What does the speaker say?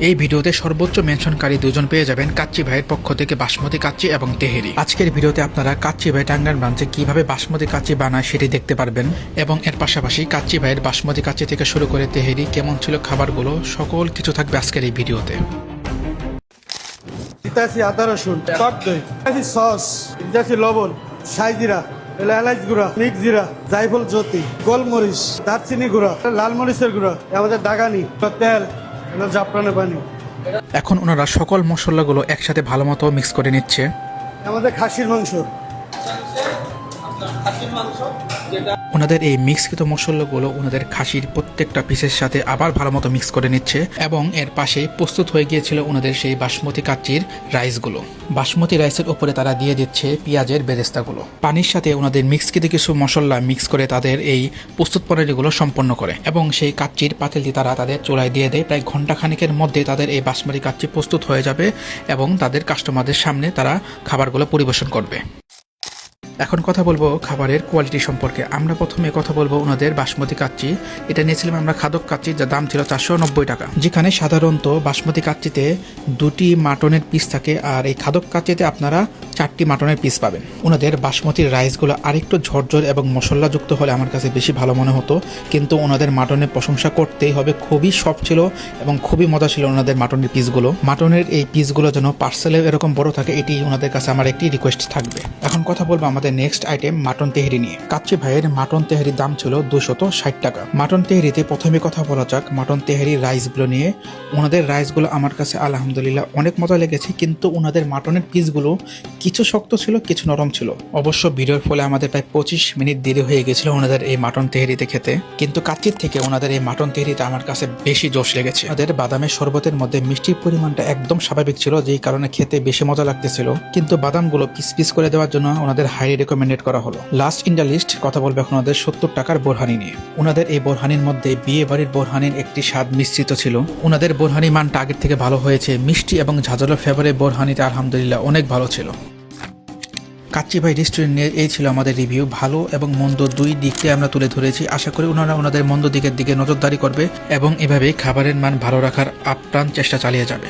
এই ভিডিওতে সর্বোচ্চ মেনশনকারী দুজন পেয়ে যাবেন কাচ্চি ভাইয়ের পক্ষ থেকে বাসমতি কাচ্চি এবং তেহেরি। আজকের ভিডিওতে আপনারা কাচ্চি ভাই টাঙ্গাইল ব্রাঞ্চে কিভাবে বাসমতি কাচ্চি বানায় সেটি দেখতে পারবেন এবং এর পাশাপাশি কাচ্চি ভাইয়ের বাসমতি কাচ্চি থেকে শুরু করে তেহেরি কেমন ছিল খাবারগুলো সকল কিছু থাকবে আজকের এই ভিডিওতে। দিতেছি আদা রসুন, টক দই, দিতেছি সস, দিতেছি লবণ, সাই জিরা, এলাচ গুঁড়া, মিক্স জিরা, জায়ফল জ্যোতি, গোলমরিচ, দারচিনি গুঁড়া, লাল মরিচের গুঁড়া, আমাদের দাগানি, তেল, জাফরানের পানি। এখন ওনারা সকল মশলাগুলো একসাথে ভালো মতো মিক্স করে নিচ্ছে। আমাদের খাসির মাংস, ওনাদের এই মিক্সকৃত মশলাগুলো ওনাদের খাসির প্রত্যেকটা পিসের সাথে আবার ভালো মতো মিক্স করে নিচ্ছে এবং এর পাশে প্রস্তুত হয়ে গিয়েছিল ওনাদের সেই বাসমতি কাচ্চির রাইসগুলো। বাসমতি রাইসের উপরে তারা দিয়ে দিচ্ছে পেঁয়াজের বেরেস্তাগুলো। পানির সাথে ওনাদের মিক্সকৃত কিছু মশলা মিক্স করে তাদের এই প্রস্তুত প্রণালীগুলো সম্পন্ন করে এবং সেই কাচ্চির পাতিলটি তারা তাদের চুলায় দিয়ে দেয়। প্রায় ঘন্টা খানিকের মধ্যে তাদের এই বাসমতি কাচ্চি প্রস্তুত হয়ে যাবে এবং তাদের কাস্টমারদের সামনে তারা খাবারগুলো পরিবেশন করবে। এখন কথা বলবো খাবারের কোয়ালিটি সম্পর্কে। আমরা প্রথমে কথা বলবো ওনাদের বাসমতি কাচ্চি। এটা নিয়েছিলাম আমরা খাদক কাচ্চি, যার দাম ছিল 490 টাকা। যেখানে সাধারণত বাসমতি কাচ্চিতে 2টি মাটনের পিস থাকে আর এই খাদক কাচ্চিতে আপনারা 4টি মাটনের পিস পাবেন। ওনাদের বাসমতির রাইসগুলো আরেকটু ঝরঝর এবং মশলাযুক্ত হলে আমার কাছে বেশি ভালো মনে হতো, কিন্তু ওনাদের মাটনের প্রশংসা করতেই হবে, খুবই সফট ছিল এবং খুবই মজা ছিল ওনাদের মাটনের পিসগুলো। মাটনের এই পিসগুলো যেন পার্সেলে এরকম বড় থাকে, এটি ওনাদের কাছে আমার একটি রিকোয়েস্ট থাকবে। এখন কথা বলবো আমাদের নেক্সট আইটেম মাটন তেহেরি নিয়ে। কাচ্চি ভাইয়ের মাটন তেহেরির দাম ছিল 260 টাকা। মাটন তেহেরিতে প্রথমে কথা বলা যাক মাটন তেহেরির রাইসগুলো নিয়ে। ওনাদের রাইসগুলো আমার কাছে আলহামদুলিল্লাহ অনেক মজা লেগেছে, কিন্তু ওনাদের মাটনের পিসগুলো কিছু শক্ত ছিল, কিছু নরম ছিল। অবশ্য ভিডিওর ফলে আমাদের প্রায় 25 মিনিট দেরি হয়ে গেছিল ওনাদের এই মাটন তেহেরিতে খেতে, কিন্তু কাচ্চির থেকে ওনাদের এই মাটন তেহেরিতে আমার কাছে বেশি জোশ লেগেছে। ওনাদের বাদামের শরবতের মধ্যে মিষ্টির পরিমাণটা একদম স্বাভাবিক ছিল, যেই কারণে খেতে বেশি মজা লাগতেছিল, কিন্তু বাদামগুলো পিস পিস করে দেওয়ার জন্য ওনাদের হাইলি রেকমেন্ডেড করা হলো। লাস্ট ইন দ্য লিস্ট কথা বলবো এখন ওনাদের 70 টাকার বোরহানি নিয়ে। ওনাদের এই বোরহানির মধ্যে বিয়ে বাড়ির বোরহানির একটি স্বাদ মিশ্রিত ছিল। ওনাদের বোরহানি মানটা আগের থেকে ভালো হয়েছে। মিষ্টি এবং ঝাঁঝালো ফ্লেভারের বোরহানিটা আলহামদুলিল্লাহ অনেক ভালো ছিল। কাচ্চি ভাই রেস্টুরেন্ট নিয়ে এই ছিল আমাদের রিভিউ। ভালো এবং মন্দ দুই দিককে আমরা তুলে ধরেছি। আশা করি ওনারা ওনাদের মন্দ দিকের দিকে নজরদারি করবে এবং এভাবেই খাবারের মান ভালো রাখার আপ্রাণ চেষ্টা চালিয়ে যাবে।